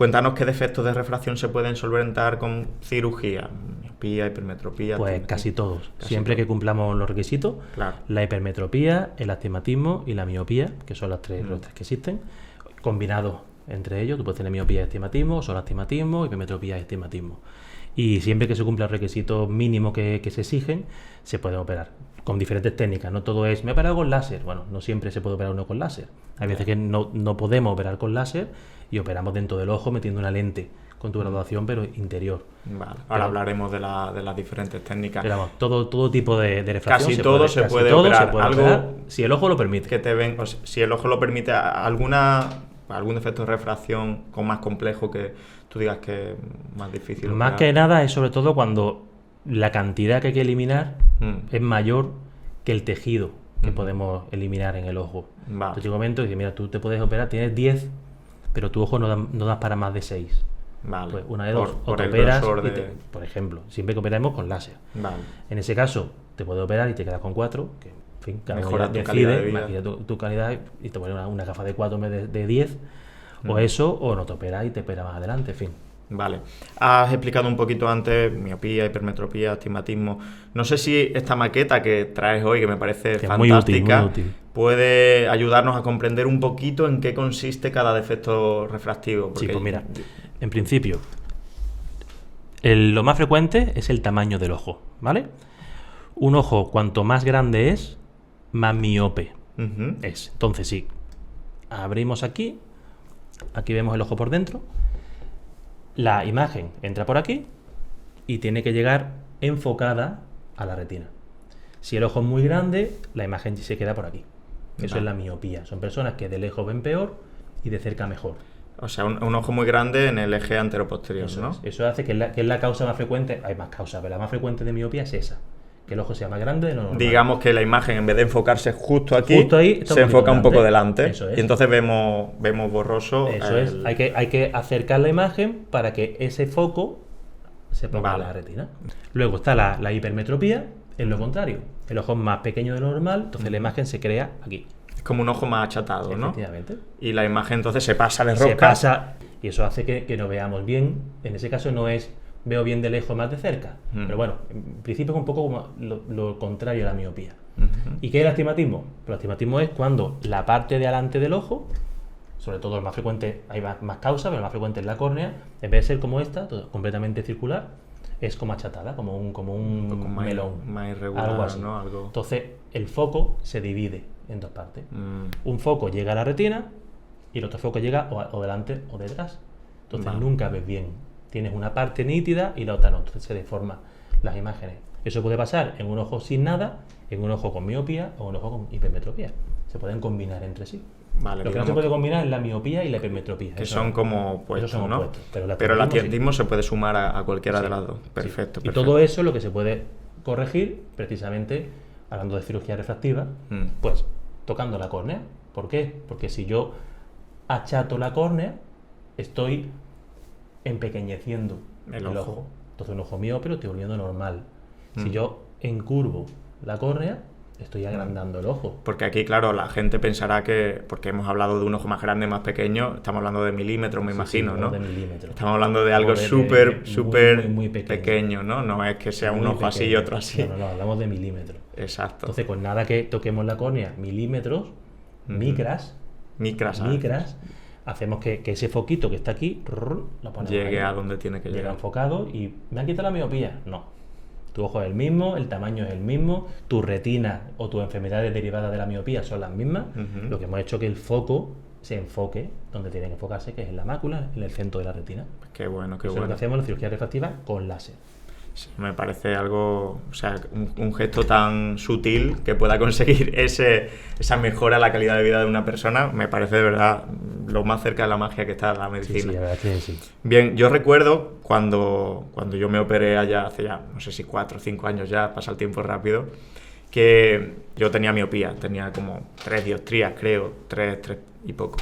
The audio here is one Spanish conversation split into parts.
Cuéntanos qué defectos de refracción se pueden solventar con cirugía. Miopía, hipermetropía... Pues casi todos. Siempre que cumplamos los requisitos, claro. La hipermetropía, el astigmatismo y la miopía, que son los tres que existen, combinados entre ellos. Tú puedes tener miopía y astigmatismo, solo astigmatismo, hipermetropía y astigmatismo. Y siempre que se cumplan los requisitos mínimos que se exigen, se pueden operar con diferentes técnicas. No todo es, me he operado con láser. Bueno, no siempre se puede operar uno con láser. Hay veces que no podemos operar con láser y operamos dentro del ojo metiendo una lente con tu graduación, pero interior. Vale. Ahora hablaremos de las diferentes técnicas. Pero vamos, todo tipo de refracción. Casi todo se puede operar. Algo, si el ojo lo permite. Que te ven, o sea, si el ojo lo permite, algún defecto de refracción con más complejo que tú digas que es más difícil. Más que nada es sobre todo cuando la cantidad que hay que eliminar es mayor que el tejido que podemos eliminar en el ojo. Vale. Entonces yo comento y dice, mira, tú te puedes operar, tienes 10, pero tu ojo no das para más de 6. Vale. Pues una de dos, o te el operas, grosor por ejemplo, siempre que operemos con láser. Vale. En ese caso, te puedes operar y te quedas con 4, que en fin, cada mejora uno tu calidad de vida. decide tu calidad y te pones una gafa de 4 en vez de 10, o eso, o no te operas y te operas más adelante, en fin. Vale. Has explicado un poquito antes miopía, hipermetropía, astigmatismo. No sé si esta maqueta que traes hoy, que me parece fantástica, muy útil. puede ayudarnos a comprender un poquito en qué consiste cada defecto refractivo. Porque... Sí, pues mira, en principio, lo más frecuente es el tamaño del ojo, ¿vale? Un ojo, cuanto más grande es, más miope es. Entonces, si abrimos aquí vemos el ojo por dentro, la imagen entra por aquí y tiene que llegar enfocada a la retina. Si el ojo es muy grande, la imagen se queda por aquí. Eso es la miopía. Son personas que de lejos ven peor y de cerca mejor. O sea, un ojo muy grande en el eje anteroposterior, ¿no? Eso hace que es la causa más frecuente. Hay más causas, pero la más frecuente de miopía es esa. Que el ojo sea más grande de lo normal. Digamos que la imagen, en vez de enfocarse justo aquí, ahí, se enfoca un poco delante. Eso es. Y entonces vemos borroso. Eso es. Hay que acercar la imagen para que ese foco se ponga en la retina. Luego está la hipermetropía, es lo contrario. El ojo es más pequeño de lo normal, entonces la imagen se crea aquí. Es como un ojo más achatado, ¿no? Efectivamente. Y la imagen entonces se pasa de rosca. Se pasa, y eso hace que no veamos bien. En ese caso no es veo bien de lejos más de cerca. Pero bueno, en principio es un poco como lo contrario a la miopía. ¿Y qué es el astigmatismo? El astigmatismo es cuando la parte de adelante del ojo, sobre todo el más frecuente, hay más causas, pero el más frecuente es la córnea, en vez de ser como esta, completamente circular, es como achatada, como un melón. Más irregular, algo así. ¿no? Algo... Entonces, el foco se divide en dos partes. Un foco llega a la retina y el otro foco llega o delante o detrás. Entonces, nunca ves bien. Tienes una parte nítida y la otra no. Entonces, se deforman las imágenes. Eso puede pasar en un ojo sin nada, en un ojo con miopía o un ojo con hipermetropía. Se pueden combinar entre sí. Vale, lo que no se puede combinar es la miopía y la hipermetropía. Que son como opuestos, son ¿no? opuestos, pero el astigmatismo se puede sumar a cualquiera de las dos. Perfecto, perfecto. Y todo eso lo que se puede corregir, precisamente, hablando de cirugía refractiva, pues tocando la córnea. ¿Por qué? Porque si yo achato la córnea, estoy empequeñeciendo el ojo. Entonces un ojo miope lo estoy volviendo normal. Si yo encurvo la córnea, estoy agrandando el ojo. Porque aquí, claro, la gente pensará que, porque hemos hablado de un ojo más grande, más pequeño, estamos hablando de milímetros, me imagino, ¿no? De milímetros. Estamos hablando de algo súper muy pequeño, ¿no? No es que sea un ojo así y otro así. No, hablamos de milímetros. Exacto. Entonces, con nada que toquemos la córnea, milímetros, micras, hacemos que ese foquito que está aquí lo ponemos llegue ahí, a donde tiene que llegar. Llega enfocado y ¿me han quitado la miopía? No. Tu ojo es el mismo, el tamaño es el mismo, tu retina o tus enfermedades derivadas de la miopía son las mismas. Lo que hemos hecho es que el foco se enfoque donde tiene que enfocarse, que es en la mácula, en el centro de la retina. Qué bueno, qué Eso bueno. es lo que hacemos en la cirugía refractiva con láser. Sí, me parece algo, o sea, un gesto tan sutil que pueda conseguir esa mejora en la calidad de vida de una persona, me parece de verdad lo más cerca de la magia que está la medicina. Sí, la verdad que sí. Bien, yo recuerdo cuando yo me operé allá hace ya, no sé si 4 o 5 años ya, pasa el tiempo rápido, que yo tenía miopía, tenía como 3 dioptrías, creo, 3 y poco.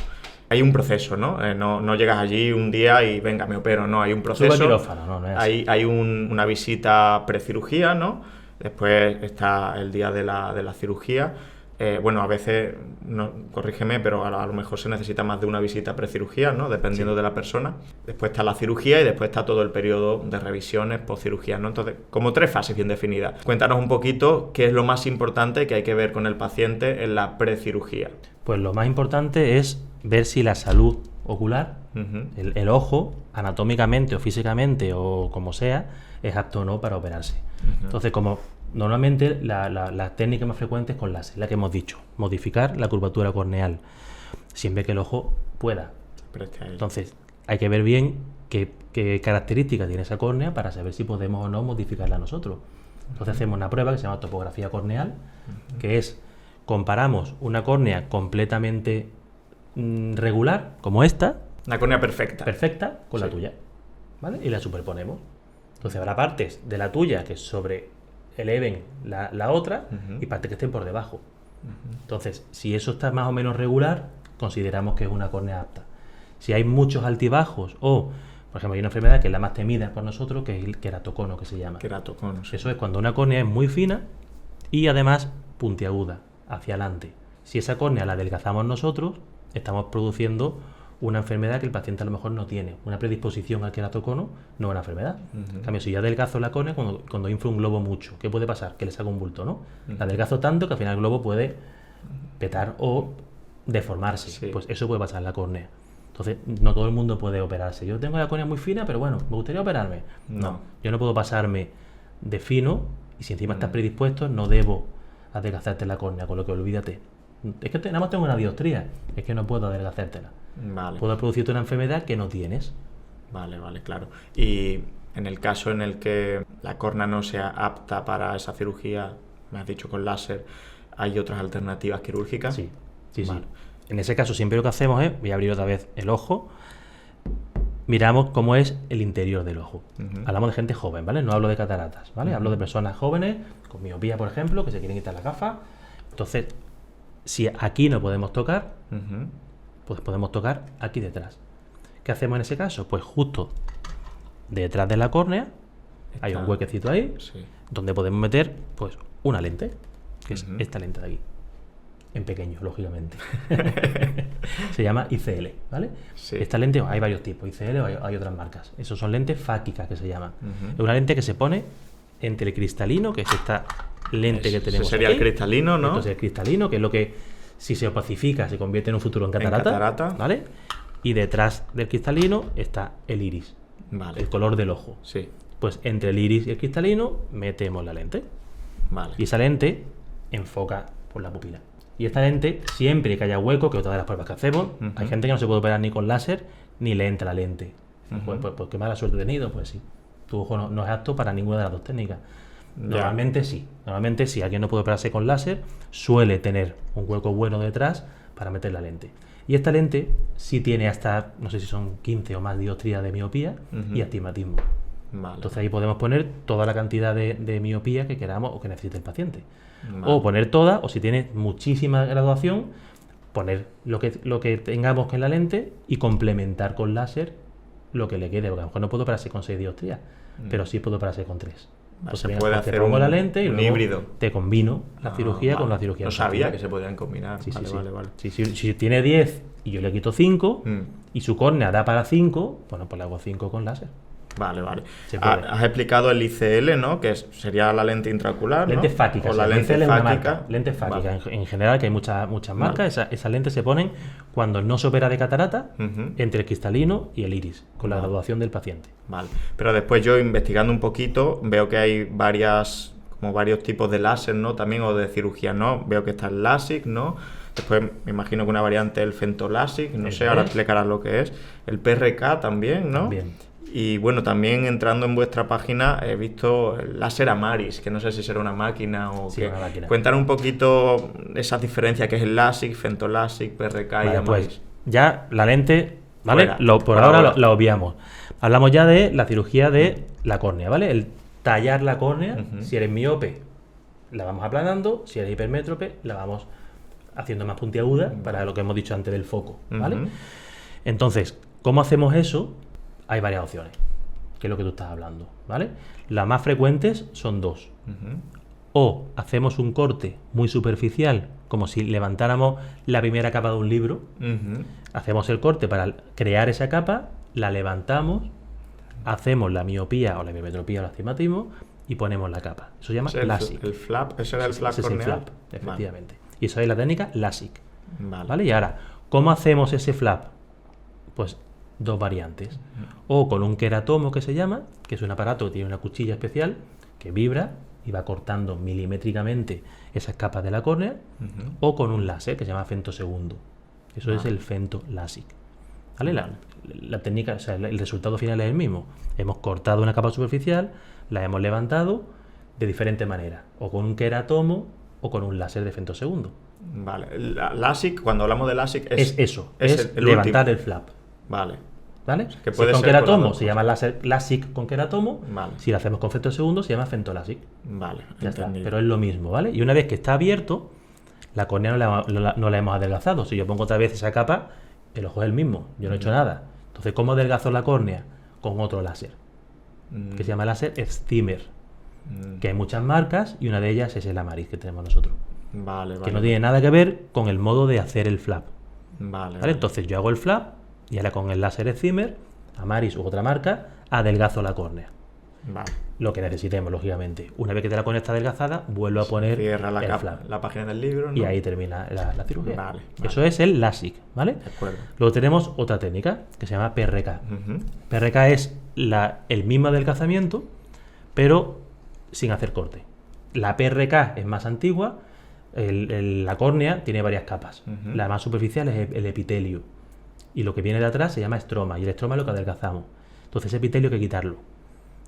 Hay un proceso, ¿no? No llegas allí un día y venga, me opero, no, hay un proceso. Sube quirófano, no es así. Hay una visita precirugía, ¿no? Después está el día de la cirugía. bueno, a veces, no, corrígeme, pero a lo mejor se necesita más de una visita precirugía, ¿no? Dependiendo de la persona. Después está la cirugía y después está todo el periodo de revisiones postcirugía, ¿no? Entonces, como 3 fases bien definidas. Cuéntanos un poquito qué es lo más importante que hay que ver con el paciente en la precirugía. Pues lo más importante es ver si la salud ocular, el ojo, anatómicamente o físicamente o como sea, es apto o no para operarse. Entonces, como normalmente la técnica más frecuente es con láser, la que hemos dicho, modificar la curvatura corneal, siempre que el ojo pueda. Entonces, hay que ver bien qué características tiene esa córnea para saber si podemos o no modificarla nosotros. Entonces hacemos una prueba que se llama topografía corneal, que es, comparamos una córnea completamente regular, como esta. Una córnea perfecta. Perfecta, con la tuya, ¿vale? Y la superponemos. Entonces habrá partes de la tuya que eleven la otra y partes que estén por debajo. Entonces, si eso está más o menos regular, consideramos que es una córnea apta. Si hay muchos altibajos o, por ejemplo, hay una enfermedad que es la más temida por nosotros, que es el queratocono, que se llama. Queratocono, sí. Eso es cuando una córnea es muy fina y además puntiaguda, hacia adelante. Si esa córnea la adelgazamos nosotros, estamos produciendo una enfermedad que el paciente a lo mejor no tiene. Una predisposición al queratocono no es una enfermedad. En cambio, si yo adelgazo la córnea, cuando inflo un globo mucho, ¿qué puede pasar? Que le saca un bulto, ¿no? La adelgazo tanto que al final el globo puede petar o deformarse. Sí. Pues eso puede pasar en la córnea. Entonces, no todo el mundo puede operarse. Yo tengo la córnea muy fina, pero bueno, ¿me gustaría operarme? No. Yo no puedo pasarme de fino y si encima estás predispuesto, no debo adelgazarte la córnea, con lo que olvídate. Es que nada más tengo una dioptría, es que no puedo adelgazártela. Vale. Puedo producirte una enfermedad que no tienes. Vale, claro. Y en el caso en el que la córnea no sea apta para esa cirugía, me has dicho con láser, ¿hay otras alternativas quirúrgicas? Sí. Vale. En ese caso siempre lo que hacemos es, voy a abrir otra vez el ojo, miramos cómo es el interior del ojo. Hablamos de gente joven, ¿vale? No hablo de cataratas, ¿vale? Hablo de personas jóvenes, con miopía, por ejemplo, que se quieren quitar las gafas. Entonces, si aquí no podemos tocar, pues podemos tocar aquí detrás. ¿Qué hacemos en ese caso? Pues justo detrás de la córnea hay un huequecito ahí, donde podemos meter pues una lente, que es esta lente de aquí. En pequeño, lógicamente. Se llama ICL, ¿vale? Sí. Esta lente, hay varios tipos, ICL o hay otras marcas. Esos son lentes fáquicas que se llaman. Es una lente que se pone entre el cristalino, que es esta lente que tenemos sería aquí. El cristalino, ¿no? Esto es el cristalino, que es lo que, si se opacifica, se convierte en un futuro en catarata. ¿Vale? Y detrás del cristalino está el iris, el color del ojo. Sí. Pues entre el iris y el cristalino metemos la lente. Vale. Y esa lente enfoca por la pupila. Y esta lente, siempre que haya hueco, que es otra de las pruebas que hacemos, hay gente que no se puede operar ni con láser, ni le entra la lente. Pues qué mala suerte he tenido, pues sí. Tu ojo no es apto para ninguna de las dos técnicas. Normalmente sí. Normalmente, si alguien no puede operarse con láser, suele tener un hueco bueno detrás para meter la lente. Y esta lente sí tiene hasta, no sé si son 15 o más dioptrías de miopía y astigmatismo. Vale. Entonces ahí podemos poner toda la cantidad de miopía que queramos o que necesite el paciente. Vale. O poner toda, o si tiene muchísima graduación, poner lo que tengamos en la lente y complementar con láser lo que le quede. Porque a lo mejor no puedo operarse con 6 dioptrías, pero sí puedo operarse con 3. Pues se puede hacer la lente y un luego híbrido. Te combino la cirugía con la cirugía. No sabía que se podían combinar. Sí. Si tiene 10 y yo le quito 5 y su córnea da para 5, bueno, pues le hago 5 con láser. Vale. Has explicado el ICL, ¿no? Que sería la lente intraocular, ¿no? Lente fáquica. O la lente fáquica. Lente fáquica. Vale. En general, que hay muchas marcas, esas lentes se ponen cuando no se opera de catarata, entre el cristalino y el iris, con la graduación del paciente. Vale. Pero después yo, investigando un poquito, veo que hay varios tipos de láser, ¿no? También, o de cirugía, ¿no? Veo que está el LASIK, ¿no? Después me imagino que una variante el FentoLASIK, no sé, ahora explicarás lo que es. El PRK también, ¿no? También. Y bueno, también entrando en vuestra página he visto el láser Amaris, que no sé si será una máquina o sí, qué. Una máquina. Cuéntanos un poquito esas diferencias que es el LASIK, FentoLASIK, PRK y Amaris. Pues ya la lente, ¿vale? Por ahora la obviamos. Hablamos ya de la cirugía de la córnea, ¿vale? El tallar la córnea. Si eres miope, la vamos aplanando. Si eres hipermétrope, la vamos haciendo más puntiaguda para lo que hemos dicho antes del foco, ¿vale? Entonces, ¿cómo hacemos eso? Hay varias opciones, que es lo que tú estás hablando, ¿vale? Las más frecuentes son 2. O hacemos un corte muy superficial, como si levantáramos la primera capa de un libro. Hacemos el corte para crear esa capa, la levantamos, hacemos la miopía o la biometropía o el astigmatismo y ponemos la capa. Eso se llama LASIK. El flap, ese era el flap ese corneal. es el flap, efectivamente. Y eso es la técnica LASIK. Vale. Y ahora, ¿cómo hacemos ese flap? Pues dos variantes. O con un queratomo, que se llama, que es un aparato que tiene una cuchilla especial que vibra y va cortando milimétricamente esas capas de la córnea, o con un láser que se llama femtosegundo. Eso es el femto-LASIK. ¿Vale? La técnica, o sea, el resultado final es el mismo. Hemos cortado una capa superficial, la hemos levantado de diferente manera, o con un queratomo o con un láser de femtosegundo. Vale. LASIK, cuando hablamos de LASIK, es eso, es es el levantar último. el flap. Vale. ¿Vale? Que Si puede con ser queratomo con las se llama LASIK con queratomo. Vale. Si lo hacemos con femtosegundo se llama femto-LASIK. Vale, Ya está, entendido. pero es lo mismo, ¿vale? Y una vez que está abierto, la córnea no la hemos adelgazado. Si yo pongo otra vez esa capa, el ojo es el mismo, yo no he hecho nada. Entonces, ¿cómo adelgazo la córnea? Con otro láser, que se llama láser excimer, que hay muchas marcas y una de ellas es el Amaris que tenemos nosotros, Vale, que no tiene nada que ver con el modo de hacer el flap. Vale. ¿Vale? Entonces yo hago el flap y ahora con el láser excimer, Amaris u otra marca, adelgazo la córnea. Vale. Lo que necesitemos, lógicamente. Una vez que la córnea está adelgazada, vuelvo a poner Cierra el flap. la página del libro, ¿no? Y ahí termina la cirugía. Vale. Eso es el LASIK, ¿vale? De acuerdo. Luego tenemos otra técnica que se llama PRK. PRK es el mismo adelgazamiento, pero sin hacer corte. La PRK es más antigua. La córnea tiene varias capas. La más superficial es el epitelio. Y lo que viene de atrás se llama estroma. Y el estroma es lo que adelgazamos. Entonces, ese epitelio hay que quitarlo.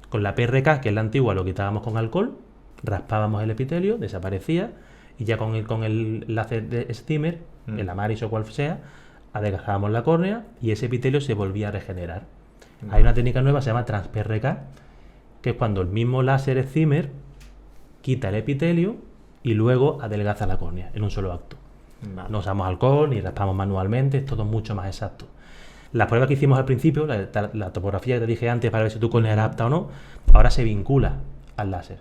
Con la PRK, que es la antigua, lo quitábamos con alcohol, raspábamos el epitelio, desaparecía, y ya con el láser de Steamer, el Amaris o cual sea, adelgazábamos la córnea y ese epitelio se volvía a regenerar. Hay una técnica nueva, se llama TransPRK, que es cuando el mismo láser Steamer quita el epitelio y luego adelgaza la córnea en un solo acto. Vale. No usamos alcohol ni raspamos manualmente, es todo mucho más exacto. La prueba que hicimos al principio, la topografía que te dije antes para ver si tu córnea era apta o no, ahora se vincula al láser.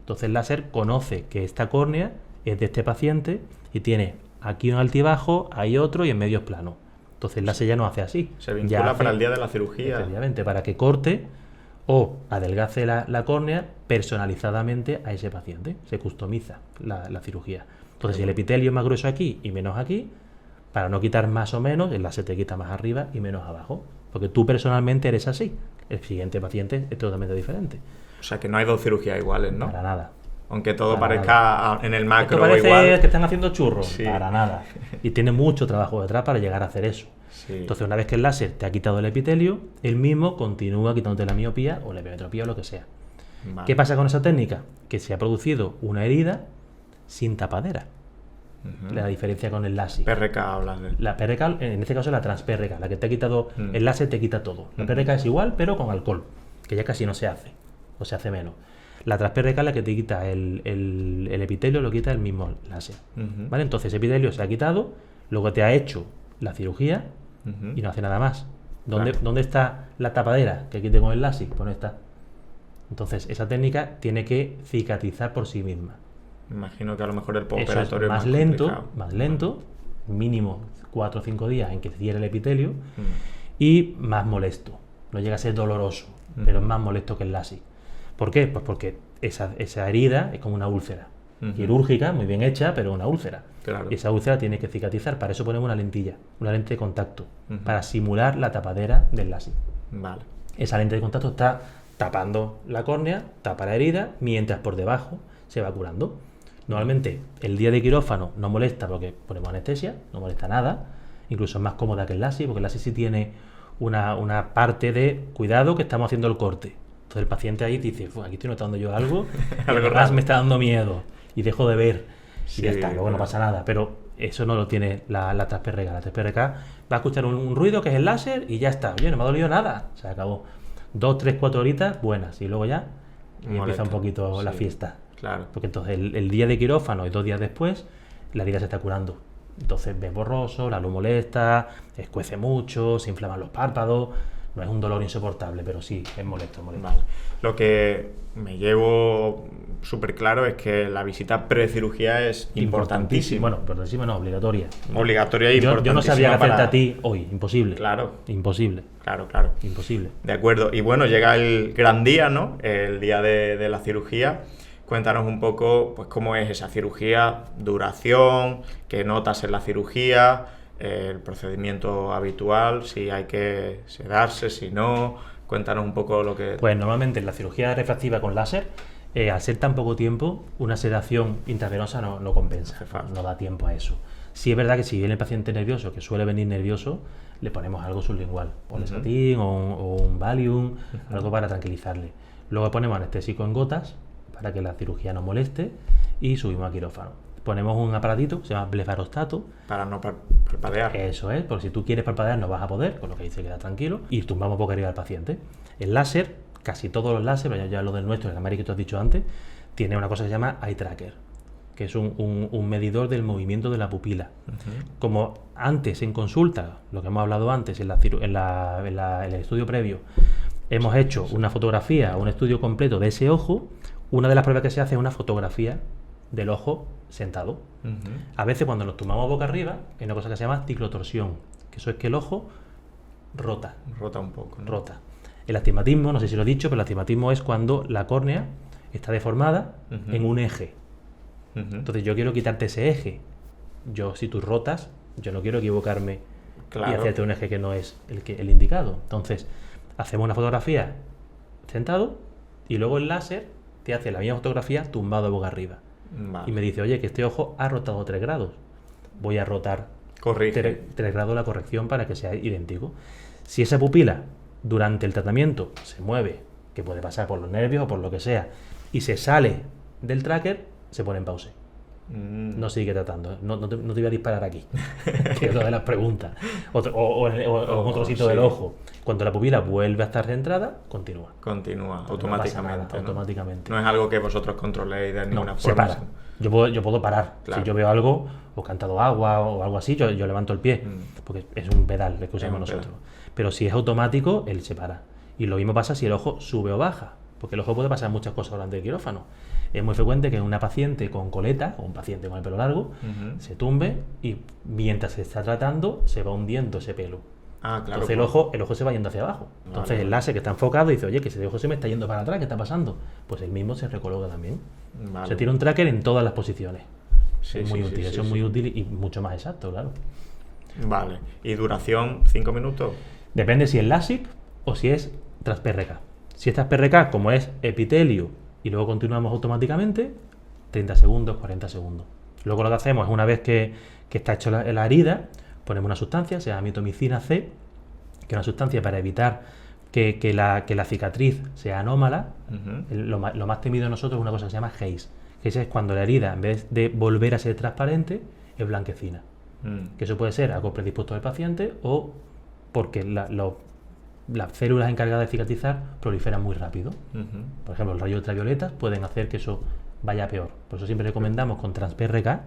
Entonces el láser conoce que esta córnea es de este paciente y tiene aquí un altibajo, hay otro y en medio es plano. Entonces el láser ya no hace así. Se vincula para el día de la cirugía. Efectivamente, para que corte o adelgace la córnea personalizadamente a ese paciente. Se customiza la cirugía. Entonces, si el epitelio es más grueso aquí y menos aquí, para no quitar más o menos, el láser te quita más arriba y menos abajo. Porque tú personalmente eres así. El siguiente paciente es totalmente diferente. O sea que no hay dos cirugías iguales, ¿no? Para nada. Aunque todo Para parezca nada. en el Esto macro parece igual. que están haciendo churros. Sí. Para nada. Y tiene mucho trabajo detrás para llegar a hacer eso. Sí. Entonces, una vez que el láser te ha quitado el epitelio, él mismo continúa quitándote la miopía o la biometropía o lo que sea. Vale. ¿Qué pasa con esa técnica? Que se ha producido una herida sin tapadera. La diferencia con el LASIK. PRK hablas de. La PRK, en este caso, es la TransPRK, la que te ha quitado el láser, te quita todo. La PRK es igual, pero con alcohol, que ya casi no se hace, o se hace menos. La TransPRK es la que te quita el epitelio, lo quita el mismo láser. ¿Vale? Entonces, ese epitelio se ha quitado, luego te ha hecho la cirugía y no hace nada más. ¿Dónde está la tapadera que quite con el LASIK? Pues no está. Entonces, esa técnica tiene que cicatrizar por sí misma. Imagino que a lo mejor el Eso postoperatorio es es complicado. más lento, mínimo 4 o 5 días en que se cierre el epitelio y más molesto. No llega a ser doloroso, pero es más molesto que el LASIK. ¿Por qué? Pues porque esa herida es como una úlcera. Quirúrgica, muy bien hecha, pero una úlcera. Claro. Y esa úlcera tiene que cicatrizar. Para eso ponemos una lentilla, una lente de contacto, para simular la tapadera del LASIK. Vale. Esa lente de contacto está tapando la córnea, tapa la herida, mientras por debajo se va curando. Normalmente el día de quirófano no molesta porque ponemos anestesia, no molesta nada, incluso es más cómoda que el LASIK, porque el LASIK sí tiene una parte de cuidado que estamos haciendo el corte. Entonces el paciente ahí dice, aquí estoy notando yo algo, Algo y además raro. me está dando miedo y dejo de ver Sí, y ya está, luego no claro. pasa nada, pero eso no lo tiene la TransPRK. La TransPRK va a escuchar un ruido que es el láser y ya está, oye, no me ha dolido nada, se acabó. 2, 3, 4 horitas buenas y luego ya empieza un poquito la Sí. fiesta. Claro. Porque entonces el día de quirófano y 2 días después, la herida se está curando. Entonces ves borroso, la luz molesta, escuece mucho, se inflaman los párpados. No es un dolor insoportable, pero sí, es molesto. Vale. Lo que me llevo súper claro es que la visita precirugía es importantísima. Bueno, importantísima no, obligatoria. Obligatoria y importantísima. Yo no sabría qué hacerte a ti hoy, imposible. Claro. Imposible. Claro. Imposible. De acuerdo. Y bueno, llega el gran día, ¿no? El día de la cirugía. Cuéntanos un poco, pues, cómo es esa cirugía, duración, qué notas en la cirugía, el procedimiento habitual, si hay que sedarse, si no. Cuéntanos un poco lo que... Pues normalmente en la cirugía refractiva con láser, al ser tan poco tiempo, una sedación intravenosa no compensa, no da tiempo a eso. Sí es verdad que si viene el paciente nervioso, que suele venir nervioso, le ponemos algo sublingual, o Lesatin, o un Valium, algo para tranquilizarle. Luego ponemos anestésico en gotas, para que la cirugía no moleste, y subimos a quirófano. Ponemos un aparatito que se llama blefarostato. Para no parpadear. Eso es, porque si tú quieres parpadear no vas a poder, con lo que dice queda tranquilo, y tumbamos boca arriba al paciente. El láser, casi todos los láseres, pero ya lo del nuestro, el América que tú has dicho antes, tiene una cosa que se llama eye tracker, que es un medidor del movimiento de la pupila. Como antes en consulta, lo que hemos hablado antes en el estudio previo, hemos hecho una fotografía, un estudio completo de ese ojo, una de las pruebas que se hace es una fotografía del ojo sentado. A veces cuando nos tumbamos boca arriba hay una cosa que se llama ciclotorsión, que eso es que el ojo rota un poco, ¿no? Rota. El astigmatismo, no sé si lo he dicho, pero el astigmatismo es cuando la córnea está deformada en un eje. Entonces yo quiero quitarte ese eje. Si tú rotas, yo no quiero equivocarme y hacerte un eje que no es el indicado. Entonces hacemos una fotografía sentado y luego el láser te hace la misma fotografía tumbado boca arriba. Vale. Y me dice, oye, que este ojo ha rotado 3 grados. Voy a rotar 3 grados la corrección para que sea idéntico. Si esa pupila durante el tratamiento se mueve, que puede pasar por los nervios o por lo que sea, y se sale del tracker, se pone en pause. No sigue tratando. No te voy a disparar aquí. Que es otra de las preguntas. O en otro sitio del ojo. Cuando la pupila vuelve a estar centrada, continúa. Continúa, automáticamente. Automáticamente. No es algo que vosotros controléis de ninguna forma. Se para. Yo puedo parar. Claro. Si yo veo algo, o cantado agua o algo así, yo levanto el pie. Porque es un pedal el que usamos nosotros. Pero si es automático, él se para. Y lo mismo pasa si el ojo sube o baja. Porque el ojo puede pasar muchas cosas durante el quirófano. Es muy frecuente que una paciente con coleta, o un paciente con el pelo largo, se tumbe y mientras se está tratando se va hundiendo ese pelo. Claro. Entonces el ojo se va yendo hacia abajo. Entonces el láser que está enfocado dice, oye, que ese ojo se me está yendo para atrás, ¿qué está pasando? Pues el mismo se recoloca también. Vale. Se tiene un tracker en todas las posiciones. Es muy útil, eso es muy útil y mucho más exacto, claro. Vale. ¿Y duración 5 minutos? Depende si es LASIK o si es tras PRK. Si es tras PRK, como es epitelio, y luego continuamos automáticamente, 30 segundos, 40 segundos. Luego lo que hacemos es, una vez que está hecho la herida, ponemos una sustancia, se llama mitomicina C, que es una sustancia para evitar que la cicatriz sea anómala. Lo más temido de nosotros es una cosa que se llama haze. Haze es cuando la herida, en vez de volver a ser transparente, es blanquecina. Que eso puede ser algo predispuesto del paciente o porque las células encargadas de cicatrizar proliferan muy rápido. Por ejemplo, los rayos ultravioletas pueden hacer que eso vaya peor. Por eso siempre recomendamos con Trans-PRK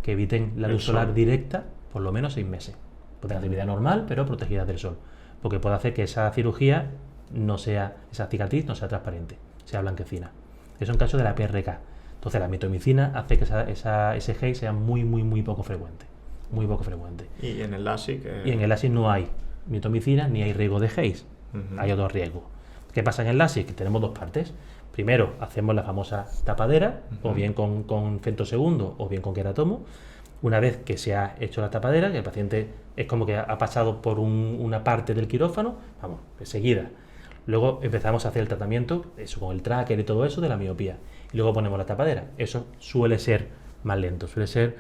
que eviten la luz solar directa por lo menos 6 meses. Pueden hacer vida normal, pero protegida del sol. Porque puede hacer que esa cirugía esa cicatriz no sea transparente, sea blanquecina. Eso en caso de la PRK. Entonces la mitomicina hace que ese haze sea muy, muy, muy poco frecuente. Muy poco frecuente. ¿Y en el LASIK? Y en el LASIK no hay mitomicina ni hay riesgo de haze. Hay otro riesgo. ¿Qué pasa en el LASIK? Que tenemos 2 partes. Primero, hacemos la famosa tapadera, o bien con femtosegundo o bien con queratomo. Una vez que se ha hecho la tapadera, que el paciente es como que ha pasado por una parte del quirófano, vamos, enseguida. Luego empezamos a hacer el tratamiento, eso con el tracker y todo eso, de la miopía. Y luego ponemos la tapadera. Eso suele ser más lento, suele ser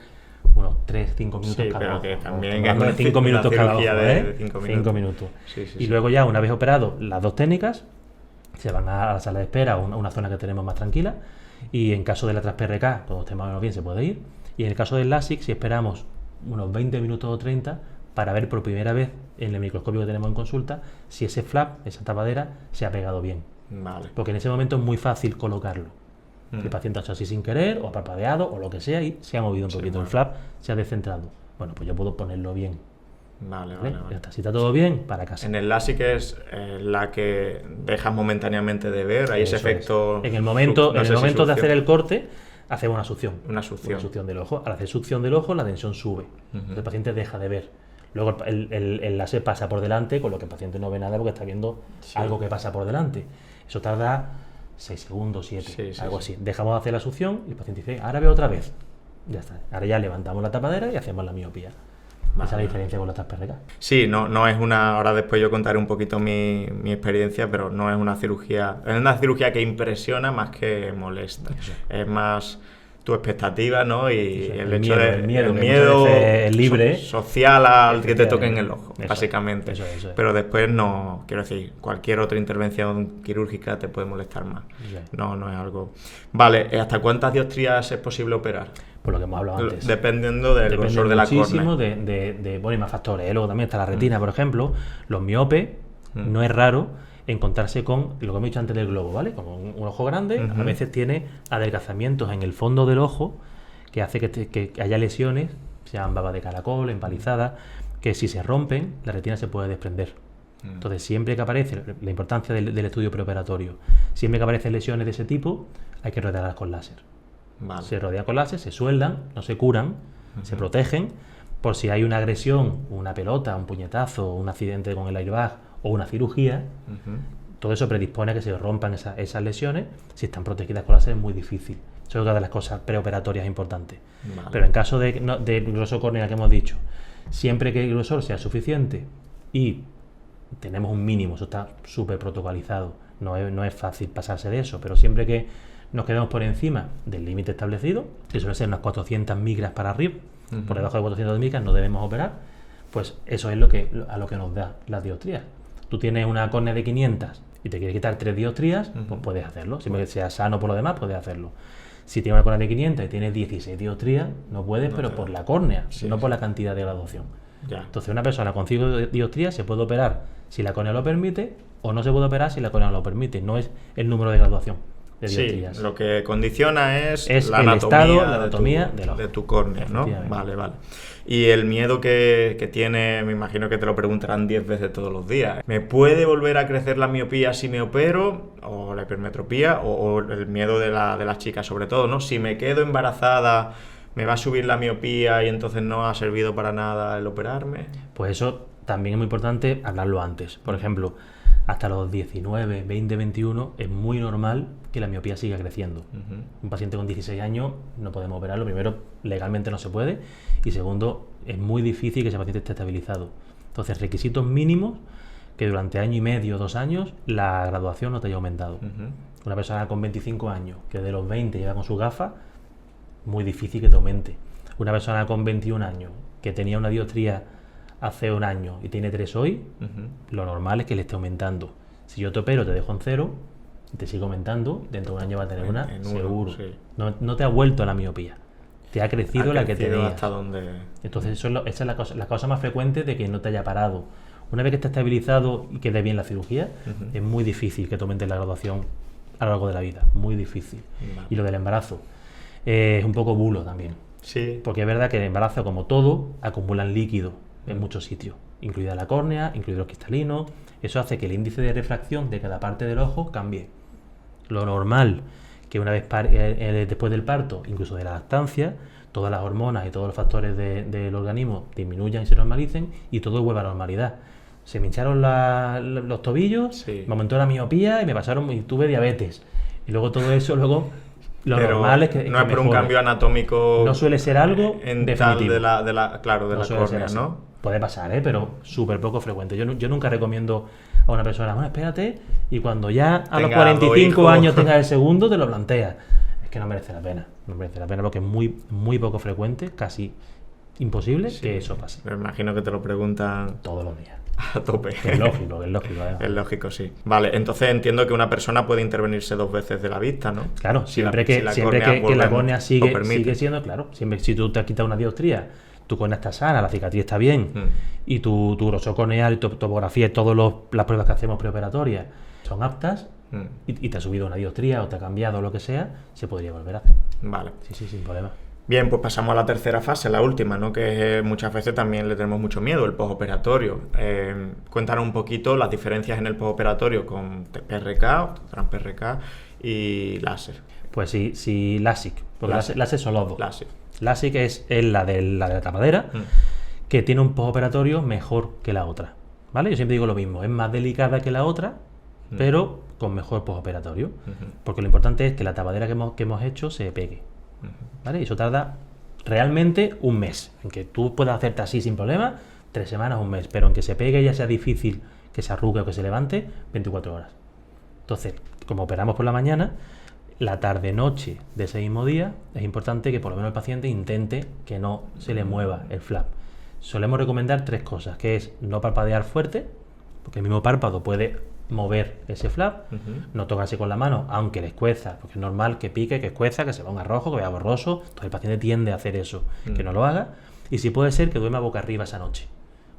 unos 3-5 minutos cada uno. Que también de 5 minutos cada uno, de 5 minutos. Sí. Y luego ya, una vez operado las 2 técnicas, se van a la sala de espera, a una zona que tenemos más tranquila. Y en caso de la Trans-PRK, cuando esté más o menos bien, se puede ir. Y en el caso del LASIK, si esperamos unos 20 minutos o 30 para ver por primera vez en el microscopio que tenemos en consulta si ese flap, esa tapadera, se ha pegado bien. Vale. Porque en ese momento es muy fácil colocarlo. El paciente ha hecho así sin querer, o ha parpadeado, o lo que sea, y se ha movido un poquito el flap, se ha descentrado. Bueno, pues yo puedo ponerlo bien. Vale, ¿vale? vale, vale. Ya está. Si está todo bien, para casa. En el LASIK es la que dejas momentáneamente de ver, hay ese Eso es. efecto... En el momento, no en sé el si momento de succión. hacer el corte, hacemos una succión. Una succión. Una succión del ojo. Al hacer succión del ojo, la tensión sube. El paciente deja de ver. Luego el láser pasa por delante, con lo que el paciente no ve nada porque está viendo algo que pasa por delante. Eso tarda 6 segundos, 7, algo así. Dejamos de hacer la succión y el paciente dice, ahora veo otra vez. Ya está. Ahora ya levantamos la tapadera y hacemos la miopía. Esa es la diferencia con las PRK. Sí, no es una... Ahora después yo contaré un poquito mi experiencia, pero no es una cirugía... Es una cirugía que impresiona más que molesta. Es más tu expectativa, ¿no? Y el hecho de... El miedo libre. Social al que te toquen el ojo, Eso, básicamente. eso es. Pero después no... Quiero decir, cualquier otra intervención quirúrgica te puede molestar más. No es algo... Vale, ¿hasta cuántas dioptrías es posible operar? Por lo que hemos hablado antes. Dependiendo del grosor de la córnea. Muchísimo bueno, y más factores. Luego también está la retina, por ejemplo. Los miopes, no es raro encontrarse con lo que hemos dicho antes del globo, ¿vale? Como un ojo grande, a veces tiene adelgazamientos en el fondo del ojo que hace que haya lesiones, se llaman baba de caracol, empalizadas, que si se rompen, la retina se puede desprender. Entonces, siempre que aparece, la importancia del estudio preoperatorio, siempre que aparecen lesiones de ese tipo, hay que rodearlas con láser. Vale. Se rodea con láser, se sueldan, no se curan, se protegen, por si hay una agresión, una pelota, un puñetazo, un accidente con el airbag o una cirugía, todo eso predispone a que se rompan esas lesiones. Si están protegidas con láser es muy difícil. Eso es una de las cosas preoperatorias importantes. Vale. Pero en caso de grosor córnea que hemos dicho, siempre que el grosor sea suficiente y tenemos un mínimo, eso está súper protocolizado, no es fácil pasarse de eso, pero siempre que nos quedemos por encima del límite establecido, que suele ser unas 400 micras para arriba, por debajo de 400 micras no debemos operar, pues eso es a lo que nos da las dioptrías. Tú tienes una córnea de 500 y te quieres quitar 3 dioptrías, pues puedes hacerlo. Siempre que sea sano por lo demás, puedes hacerlo. Si tienes una córnea de 500 y tienes 16 dioptrías, no puedes, pero por la córnea, no por la cantidad de graduación. Ya. Entonces, una persona con 5 dioptrías se puede operar si la córnea lo permite, o no se puede operar si la córnea no lo permite. No es el número de graduación de dioptrías. Sí, lo que condiciona es la el anatomía, estado, la anatomía de tu córnea, ¿no? Vale. Y el miedo que tiene, me imagino que te lo preguntarán 10 veces todos los días. ¿Me puede volver a crecer la miopía si me opero? O la hipermetropía, o el miedo de las chicas sobre todo, ¿no? Si me quedo embarazada, ¿me va a subir la miopía y entonces no ha servido para nada el operarme? Pues eso también es muy importante hablarlo antes. Por ejemplo, hasta los 19, 20, 21 es muy normal que la miopía siga creciendo. Un paciente con 16 años no podemos operarlo. Primero, legalmente no se puede. Y segundo, es muy difícil que ese paciente esté estabilizado. Entonces, requisitos mínimos que durante año y medio, 2 años, la graduación no te haya aumentado. Una persona con 25 años que de los 20 lleva con su gafas, muy difícil que te aumente. Una persona con 21 años que tenía una dioptría hace un año y tiene 3 hoy, lo normal es que le esté aumentando. Si yo te opero, te dejo en 0 y te sigo aumentando, dentro de un año va a tener una, seguro. Sí. No te ha vuelto a la miopía, te ha crecido la que tenías. Hasta donde... Entonces esa es la causa más frecuente de que no te haya parado. Una vez que está estabilizado y que dé bien la cirugía, es muy difícil que te aumente la graduación a lo largo de la vida, muy difícil. Y lo del embarazo es un poco bulo también. Sí. Porque es verdad que el embarazo, como todo, acumulan líquido en muchos sitios, incluida la córnea, incluidos los cristalinos. Eso hace que el índice de refracción de cada parte del ojo cambie. Lo normal, que una vez después del parto, incluso de la lactancia, todas las hormonas y todos los factores del organismo disminuyan y se normalicen y todo vuelve a la normalidad. Se me hincharon los tobillos, me aumentó la miopía y tuve diabetes. Y luego todo eso, lo normal es que no es por un cambio anatómico. No suele ser algo definitivo. De la córnea, ¿no? Puede pasar, pero súper poco frecuente. Yo nunca recomiendo a una persona, bueno, espérate, y cuando ya a los 45 años tengas el segundo, te lo planteas. Es que no merece la pena. No merece la pena porque es muy, muy poco frecuente, casi imposible que eso pase. Me imagino que te lo preguntan todos los días. A tope. Es lógico. Es lógico, sí. Vale, entonces entiendo que una persona puede intervenirse 2 veces de la vista, ¿no? Claro, siempre que la córnea sigue siendo, claro, siempre si tú te has quitado una dioptría, tu córnea está sana, la cicatriz está bien, y tu grosor corneal y tu topografía y todas las pruebas que hacemos preoperatorias son aptas, y te ha subido una dioptría o te ha cambiado o lo que sea, se podría volver a hacer. Vale. Sí, sin problema. Bien, pues pasamos a la tercera fase, la última, ¿no? Que muchas veces también le tenemos mucho miedo, el postoperatorio. Cuéntanos un poquito las diferencias en el postoperatorio con PRK, TransPRK y láser. Pues sí, LASIK, porque láser son los dos. LASIK es la de la tapadera, que tiene un postoperatorio mejor que la otra, ¿vale? Yo siempre digo lo mismo, es más delicada que la otra, pero con mejor postoperatorio, porque lo importante es que la tapadera que hemos hecho se pegue, ¿vale? Y eso tarda realmente un mes, en que tú puedas hacerte así sin problema, 3 semanas, un mes, pero en que se pegue ya sea difícil que se arrugue o que se levante, 24 horas. Entonces, como operamos por la mañana, la tarde-noche de ese mismo día, es importante que por lo menos el paciente intente que no se le mueva el flap. Solemos recomendar 3 cosas, que es no parpadear fuerte, porque el mismo párpado puede mover ese flap, no tocarse con la mano, aunque le escueza, porque es normal que pique, que escueza, que se ponga rojo, que vea borroso, entonces el paciente tiende a hacer eso, que no lo haga, y si puede ser que duerma boca arriba esa noche,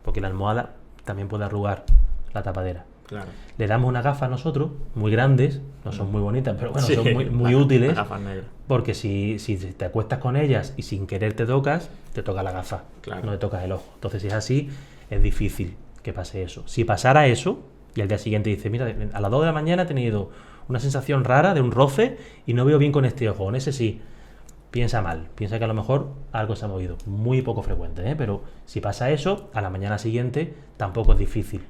porque la almohada también puede arrugar la tapadera. Claro. Le damos unas gafas nosotros, muy grandes, no son muy bonitas, pero bueno, sí, son muy útiles, gafas negras. Porque si te acuestas con ellas y sin querer te tocas, te toca la gafa, no te tocas el ojo. Entonces, si es así, es difícil que pase eso. Si pasara eso, y al día siguiente dice, mira, a las 2 de la mañana he tenido una sensación rara de un roce y no veo bien con este ojo, en ese sí, piensa mal, piensa que a lo mejor algo se ha movido. Muy poco frecuente, pero si pasa eso, a la mañana siguiente tampoco es difícil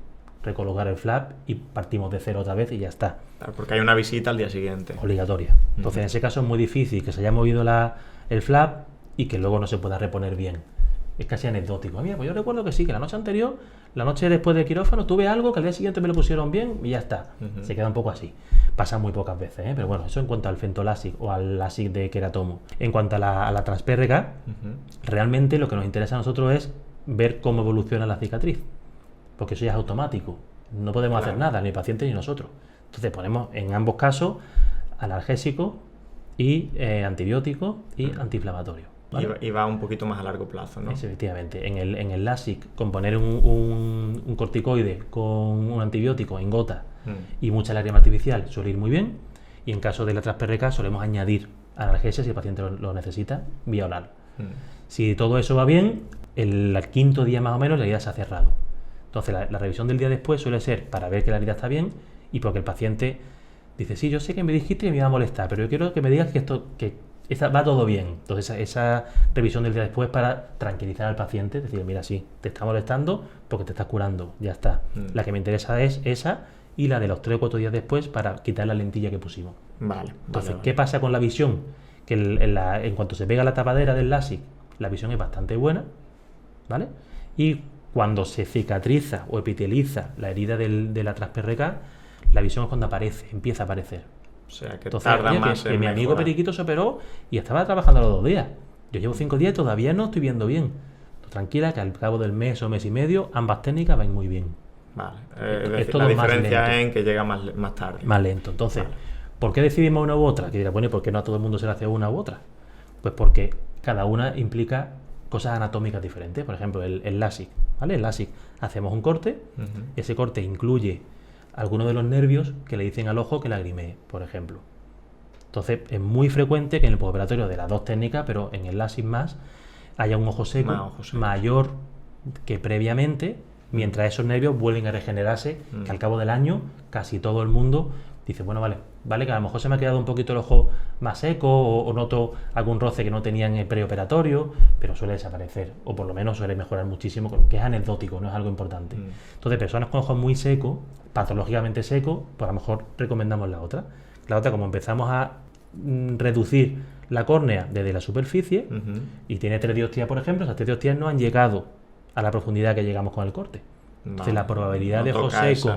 recolocar el flap y partimos de cero otra vez y ya está. Claro, porque hay una visita al día siguiente. Obligatoria. Entonces, en ese caso es muy difícil que se haya movido el flap y que luego no se pueda reponer bien. Es casi anecdótico. Mira, pues yo recuerdo que sí, que la noche anterior, la noche después del quirófano, tuve algo que al día siguiente me lo pusieron bien y ya está. Se queda un poco así. Pasa muy pocas veces, pero bueno, eso en cuanto al FentoLASIK o al LASIK de queratomo. En cuanto a la TransPRK, realmente lo que nos interesa a nosotros es ver cómo evoluciona la cicatriz. Porque eso ya es automático. No podemos hacer nada, ni el paciente ni nosotros. Entonces ponemos en ambos casos analgésico y antibiótico y antiinflamatorio. ¿Vale? Y va un poquito más a largo plazo, ¿no? Efectivamente. En el LASIK, con poner un corticoide con un antibiótico en gota y mucha lágrima artificial suele ir muy bien. Y en caso de la TransPRK solemos añadir analgesia si el paciente lo necesita vía oral. Si todo eso va bien, el 5.º día más o menos la herida se ha cerrado. Entonces la revisión del día después suele ser para ver que la herida está bien y porque el paciente dice, sí, yo sé que me dijiste que me iba a molestar, pero yo quiero que me digas que va todo bien. Entonces esa revisión del día después para tranquilizar al paciente, decir, mira, sí, te está molestando porque te estás curando, ya está. La que me interesa es esa y la de los 3 o 4 días después para quitar la lentilla que pusimos. Vale. Entonces, ¿qué pasa con la visión? Que en cuanto se pega la tapadera del LASIK, la visión es bastante buena, ¿vale? Y cuando se cicatriza o epiteliza la herida de la TransPRK, la visión es cuando empieza a aparecer. O sea, que entonces, tarda más en que mi amigo Periquito se operó y estaba trabajando los 2 días. Yo llevo 5 días y todavía no estoy viendo bien. Tranquila, que al cabo del mes o mes y medio, ambas técnicas van muy bien. Vale. La diferencia es en que llega más tarde. Más lento. Entonces, ¿por qué decidimos una u otra? Que dirá, bueno, ¿por qué no a todo el mundo se le hace una u otra? Pues porque cada una implica cosas anatómicas diferentes. Por ejemplo, el LASIK, ¿vale? El LASIK, hacemos un corte, ese corte incluye algunos de los nervios que le dicen al ojo que lagrimee, por ejemplo. Entonces, es muy frecuente que en el postoperatorio de las 2 técnicas, pero en el LASIK más, haya un ojo seco mayor que previamente, mientras esos nervios vuelven a regenerarse, que al cabo del año casi todo el mundo dice, bueno, vale, que a lo mejor se me ha quedado un poquito el ojo más seco o noto algún roce que no tenía en el preoperatorio, pero suele desaparecer, o por lo menos suele mejorar muchísimo, que es anecdótico, no es algo importante. Entonces, personas con ojos muy secos, patológicamente secos, pues a lo mejor recomendamos la otra. La otra, como empezamos a reducir la córnea desde la superficie y tiene 3 dioptrías, por ejemplo, esas 3 dioptrías no han llegado a la profundidad que llegamos con el corte. Entonces la probabilidad de ojo seco,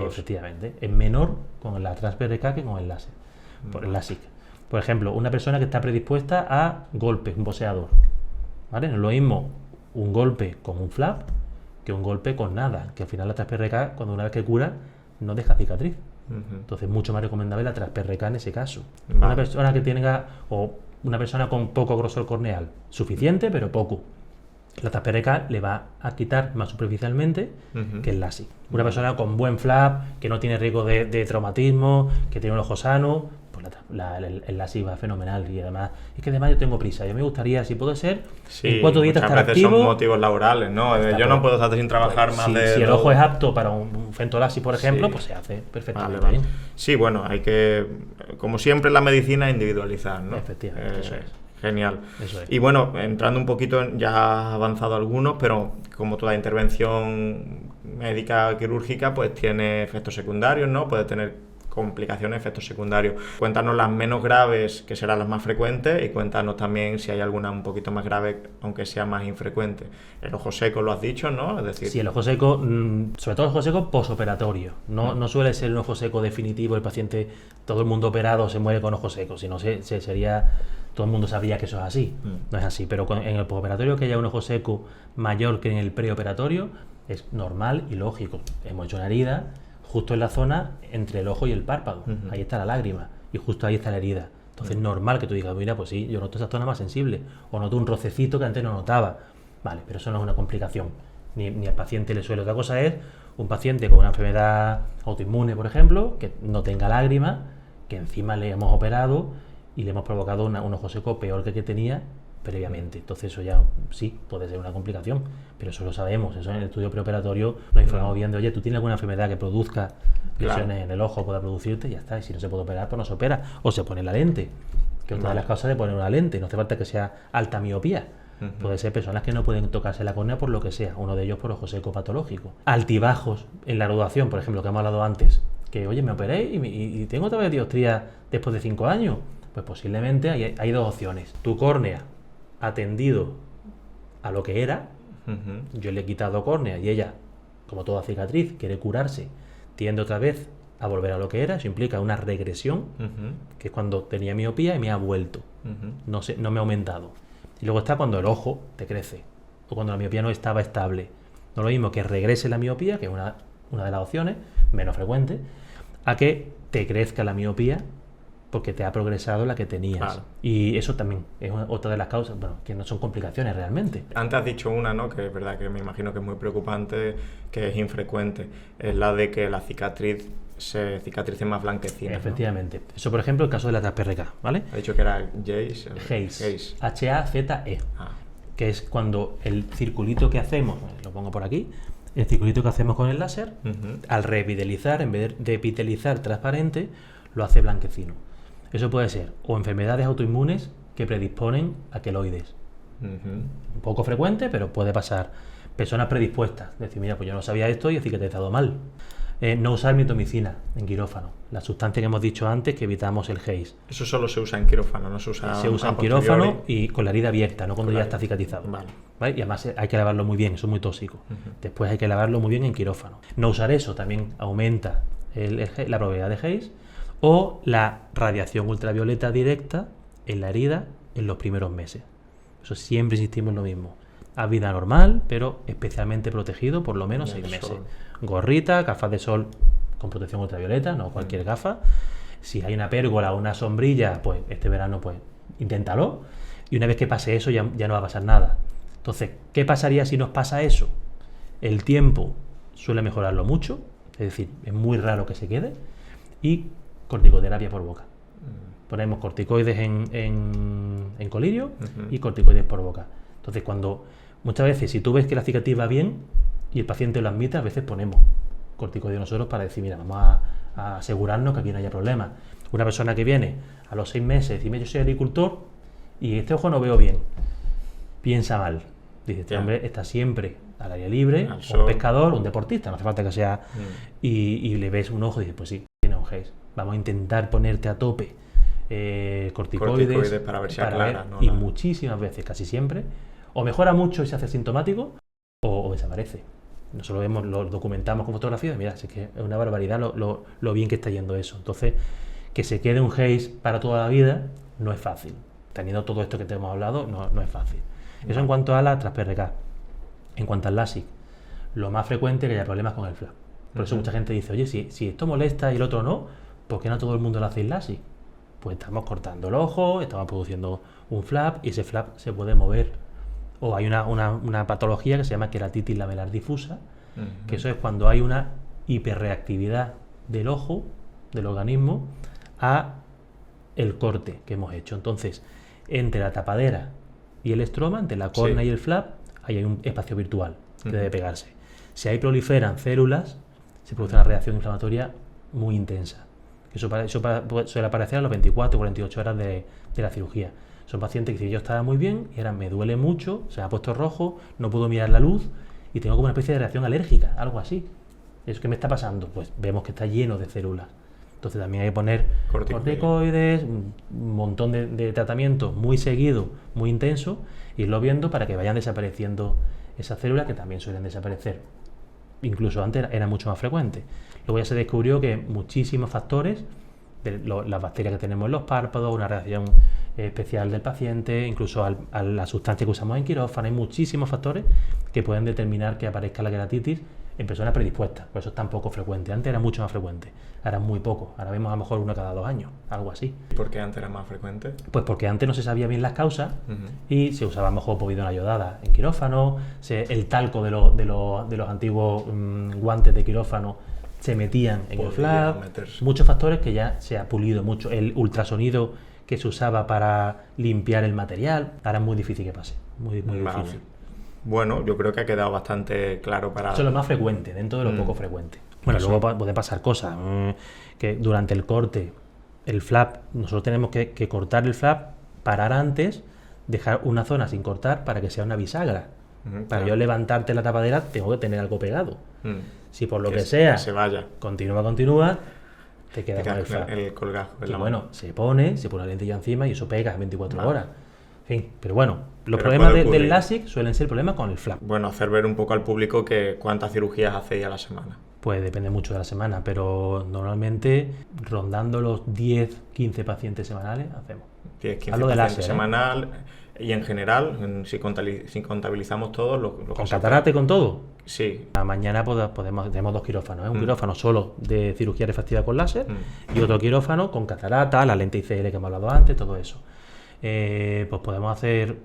efectivamente, es menor con la TransPRK que con el láser, por el LASIK. Por ejemplo, una persona que está predispuesta a golpes, un boxeador, ¿vale? No es lo mismo un golpe con un flap que un golpe con nada, que al final la TransPRK, cuando una vez que cura, no deja cicatriz. Entonces, mucho más recomendable la TransPRK en ese caso. Una persona que tenga, o una persona con poco grosor corneal, suficiente, pero poco, la TransPRK le va a quitar más superficialmente que el LASIK. Una persona con buen flap, que no tiene riesgo de traumatismo, que tiene un ojo sano, pues el LASIK va fenomenal y además, es que además yo tengo prisa, yo me gustaría, si puede ser, Sí, en 4 días estar muchas veces activo. son motivos laborales, ¿no? Yo no puedo estar sin trabajar más de... Si el ojo es apto para un fentoLASIK, por ejemplo, pues se hace perfectamente Vale. bien. Sí, bueno, hay que, como siempre en la medicina, individualizar, ¿no? Efectivamente, eso es. Genial. Eso es. Y bueno, entrando un poquito, ya has avanzado algunos, pero como toda intervención médica quirúrgica, pues tiene efectos secundarios, ¿no? Puede tener complicaciones, efectos secundarios. Cuéntanos las menos graves, que serán las más frecuentes, y cuéntanos también si hay alguna un poquito más grave, aunque sea más infrecuente. El ojo seco lo has dicho, ¿no? Es decir... Sí, el ojo seco, sobre todo el ojo seco posoperatorio. No suele ser un ojo seco definitivo, el paciente, todo el mundo operado se muere con ojo seco, si no sería... Todo el mundo sabría que eso es así, no es así, pero en el posoperatorio que haya un ojo seco mayor que en el preoperatorio es normal y lógico. Hemos hecho una herida justo en la zona entre el ojo y el párpado, ahí está la lágrima y justo ahí está la herida. Entonces es normal que tú digas, mira, pues sí, yo noto esa zona más sensible o noto un rocecito que antes no notaba. Vale, pero eso no es una complicación, ni al paciente le suele. Otra cosa es un paciente con una enfermedad autoinmune, por ejemplo, que no tenga lágrima, que encima le hemos operado y le hemos provocado un ojo seco peor que el que tenía previamente. Entonces eso ya sí puede ser una complicación, pero eso lo sabemos. Eso en el estudio preoperatorio nos informamos bien de, oye, ¿tú tienes alguna enfermedad que produzca lesiones en el ojo, pueda producirte? Y ya está. Y si no se puede operar, pues no se opera. O se pone la lente, que es una de las causas de poner una lente. No hace falta que sea alta miopía. Puede ser personas que no pueden tocarse la córnea por lo que sea, uno de ellos por ojo seco patológico. Altibajos en la graduación, por ejemplo, que hemos hablado antes, que oye, me operé y tengo otra vez dioptría después de 5 años. Pues posiblemente hay dos opciones. Tu córnea ha tendido a lo que era, yo le he quitado córnea y ella, como toda cicatriz, quiere curarse, tiende otra vez a volver a lo que era. Eso implica una regresión, que es cuando tenía miopía y me ha vuelto, no me ha aumentado. Y luego está cuando el ojo te crece, o cuando la miopía no estaba estable. No es lo mismo que regrese la miopía, que es una de las opciones, menos frecuente, a que te crezca la miopía porque te ha progresado la que tenías. Claro. Y eso también es otra de las causas, bueno, que no son complicaciones realmente. Antes has dicho una, ¿no?, que es verdad que me imagino que es muy preocupante, que es infrecuente, es la de que la cicatriz se cicatrice más blanquecina. Efectivamente. ¿No? Eso, por ejemplo, el caso de la TASPRK, ¿vale? Ha dicho que era Hayes. H-A-Z-E. Que es cuando el circulito que hacemos, lo pongo por aquí, el circulito que hacemos con el láser, al revitalizar, en vez de epitelizar transparente, lo hace blanquecino. Eso puede ser o enfermedades autoinmunes que predisponen a queloides. Un poco frecuente, pero puede pasar. Personas predispuestas. Decir, mira, pues yo no sabía esto y he cicatrizado mal. No usar mitomicina en quirófano. La sustancia que hemos dicho antes, que evitamos el Hayes. Eso solo se usa en quirófano, no se usa... Se usa en quirófano y con la herida abierta, no cuando ya está cicatrizado. ¿Vale? Y además hay que lavarlo muy bien, eso es muy tóxico. Después hay que lavarlo muy bien en quirófano. No usar eso también aumenta la probabilidad de Hayes. O la radiación ultravioleta directa en la herida en los primeros meses. Eso siempre insistimos en lo mismo. A vida normal, pero especialmente protegido por lo menos 6 meses. Gorrita, gafas de sol con protección ultravioleta, no cualquier gafa. Si hay una pérgola o una sombrilla, pues este verano pues inténtalo. Y una vez que pase eso ya no va a pasar nada. Entonces, ¿qué pasaría si nos pasa eso? El tiempo suele mejorarlo mucho, es decir, es muy raro que se quede. Y corticoterapia por boca. Ponemos corticoides en colirio y corticoides por boca. Entonces, muchas veces, si tú ves que la cicatriz va bien y el paciente lo admite, a veces ponemos corticoides nosotros para decir, mira, vamos a asegurarnos que aquí no haya problema. Una persona que viene a los 6 meses, dice, yo soy agricultor y este ojo no veo bien, piensa mal. Dice, este hombre está siempre al aire libre, un pescador, un deportista, no hace falta que sea... Y le ves un ojo y dices, pues sí, tiene un Hayes. Vamos a intentar ponerte a tope corticoides para ver si aclara, ¿no? Y muchísimas veces, casi siempre, o mejora mucho y se hace sintomático, o desaparece. Nosotros lo documentamos con fotografías, mira, es que es una barbaridad lo bien que está yendo eso. Entonces, que se quede un Hayes para toda la vida no es fácil. Teniendo todo esto que te hemos hablado, no es fácil. Eso en cuanto a la TASPRK. En cuanto al LASIK, lo más frecuente es que haya problemas con el flap. Por eso mucha gente dice, oye, si esto molesta y el otro no, ¿por qué no todo el mundo lo hace en LASIK? Pues estamos cortando el ojo, estamos produciendo un flap y ese flap se puede mover. O hay una patología que se llama queratitis lamelar difusa, que eso es cuando hay una hiperreactividad del ojo, del organismo, a el corte que hemos hecho. Entonces, entre la tapadera y el estroma, entre la córnea y el flap, ahí hay un espacio virtual que debe pegarse. Si ahí proliferan células, se produce una reacción inflamatoria muy intensa. Eso suele aparecer a las 24 o 48 horas de la cirugía. Son pacientes que dicen, yo estaba muy bien y ahora me duele mucho, se me ha puesto rojo, no puedo mirar la luz y tengo como una especie de reacción alérgica, algo así. ¿Eso qué me está pasando? Pues vemos que está lleno de células. Entonces también hay que poner corticoides, un montón de tratamientos muy seguidos, muy intensos, irlo viendo para que vayan desapareciendo esas células que también suelen desaparecer. Incluso antes era mucho más frecuente. Luego ya se descubrió que muchísimos factores, las bacterias que tenemos en los párpados, una reacción especial del paciente, incluso a la sustancia que usamos en quirófano, hay muchísimos factores que pueden determinar que aparezca la queratitis en personas predispuestas. Por eso es tan poco frecuente. Antes era mucho más frecuente, ahora muy poco. Ahora vemos a lo mejor 1 cada 2 años, algo así. ¿Y por qué antes era más frecuente? Pues porque antes no se sabía bien las causas y se usaba a lo mejor povidona iodada en quirófano, el talco de los antiguos guantes de quirófano se metían en el flap. Muchos factores que ya se ha pulido mucho. El ultrasonido que se usaba para limpiar el material, ahora es muy difícil que pase. Muy difícil. Bueno, yo creo que ha quedado bastante claro para... Eso es lo más frecuente, dentro de lo poco frecuente. Bueno, luego puede pasar cosas, que durante el corte, el flap, nosotros tenemos que cortar el flap, parar antes, dejar una zona sin cortar para que sea una bisagra. Para yo levantarte la tapadera, tengo que tener algo pegado. Si por lo que sea, se vaya. Continúa, te queda con el flap. El colgajo. Y bueno, se pone la lentilla encima y eso pega 24 horas. En fin, pero bueno, los problemas del LASIK suelen ser problemas con el flap. Bueno, hacer ver un poco al público que cuántas cirugías hacéis a la semana. Pues depende mucho de la semana, pero normalmente rondando los 10-15 pacientes semanales hacemos. 10-15 Hablo de pacientes láser, semanal y en general, si contabilizamos todos los ¿Con catarata y con todo? Sí. Mañana tenemos 2 quirófanos, un quirófano solo de cirugía refractiva con láser y otro quirófano con catarata, la lente ICL que hemos hablado antes, todo eso. Pues podemos hacer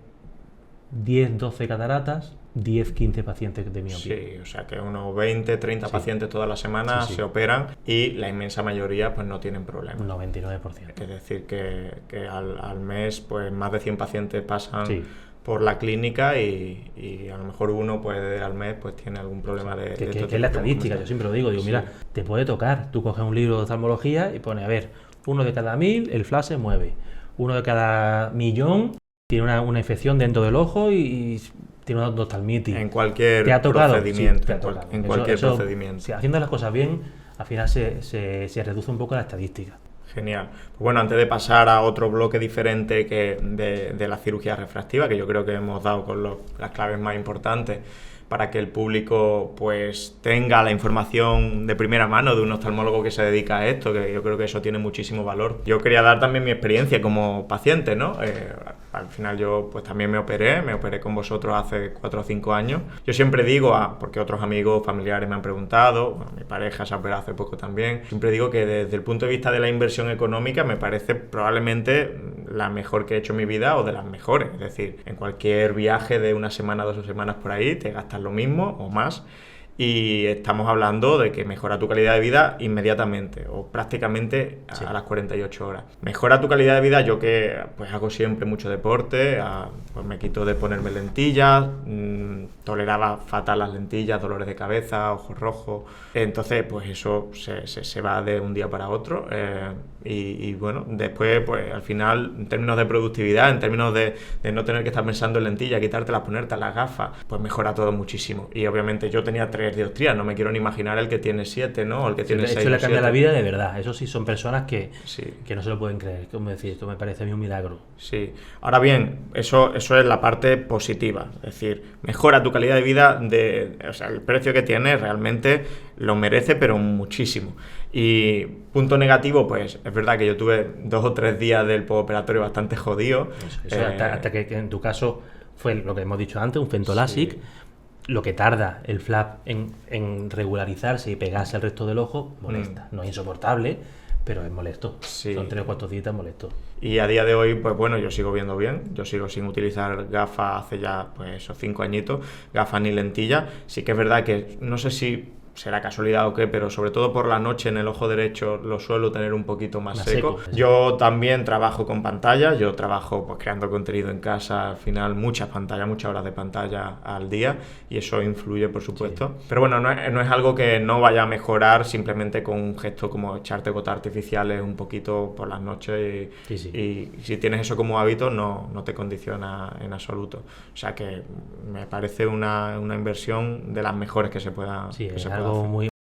10-12 cataratas, 10-15 pacientes de miopía. Sí, o sea que unos 20-30 pacientes todas las semanas se operan y la inmensa mayoría pues no tienen problemas. Un 99%. Es decir, que al mes pues más de 100 pacientes pasan por la clínica y a lo mejor uno pues al mes pues tiene algún problema de... Que es la estadística, yo siempre lo digo, mira, te puede tocar, tú coges un libro de oftalmología y pones, a ver, 1 de cada 1000 el flash se mueve, 1 de cada 1.000.000 tiene una infección dentro del ojo y tiene una oftalmitis. En cualquier procedimiento. En cualquier procedimiento. Si haciendo las cosas bien, al final se reduce un poco la estadística. Genial. Pues bueno, antes de pasar a otro bloque diferente que de la cirugía refractiva, que yo creo que hemos dado con las claves más importantes para que el público pues tenga la información de primera mano de un oftalmólogo que se dedica a esto, que yo creo que eso tiene muchísimo valor. Yo quería dar también mi experiencia como paciente, ¿no? Al final yo pues también me operé con vosotros hace 4 o 5 años. Yo siempre digo, porque otros amigos, familiares me han preguntado, bueno, mi pareja se operó hace poco también, siempre digo que desde el punto de vista de la inversión económica me parece probablemente la mejor que he hecho en mi vida o de las mejores. Es decir, en cualquier viaje de 1 semana, 2 semanas por ahí, te gastas lo mismo o más. Y estamos hablando de que mejora tu calidad de vida inmediatamente o prácticamente a las 48 horas. Mejora tu calidad de vida, yo que pues hago siempre mucho deporte, pues me quito de ponerme lentillas, toleraba fatal las lentillas, dolores de cabeza, ojos rojos. Entonces pues eso se va de un día para otro y bueno, después pues al final en términos de productividad, en términos de no tener que estar pensando en lentillas, quitártelas, ponerte las gafas, pues mejora todo muchísimo. Y obviamente yo tenía 3 dioptrías, no me quiero ni imaginar el que tiene 7, ¿no? O el que tiene 6. Eso le cambia la vida de verdad. Eso sí, son personas que no se lo pueden creer. Como decir, esto me parece a mí un milagro. Sí. Ahora bien, eso es la parte positiva. Es decir, mejora tu calidad de vida, o sea, el precio que tiene realmente lo merece, pero muchísimo. Y punto negativo, pues es verdad que yo tuve 2 o 3 días del postoperatorio bastante jodido. Eso hasta que en tu caso fue lo que hemos dicho antes, un FentoLASIK. Lo que tarda el flap en regularizarse y pegarse al resto del ojo, molesta. No es insoportable, pero es molesto. Son 3 o 4 días molestos. Y a día de hoy, pues bueno, yo sigo viendo bien. Yo sigo sin utilizar gafas hace ya, pues esos 5 añitos. Gafas ni lentillas. Sí que es verdad que no sé si será casualidad o qué, pero sobre todo por la noche en el ojo derecho lo suelo tener un poquito más seco. seco. Yo también trabajo con pantalla, yo trabajo pues creando contenido en casa, al final muchas pantallas, muchas horas de pantalla al día, y eso influye, por supuesto. Sí. Pero bueno, no es algo que no vaya a mejorar simplemente con un gesto como echarte gotas artificiales un poquito por las noches y si tienes eso como hábito no te condiciona en absoluto. O sea que me parece una inversión de las mejores que se pueda, sí, que es se pueda algo hacer. muy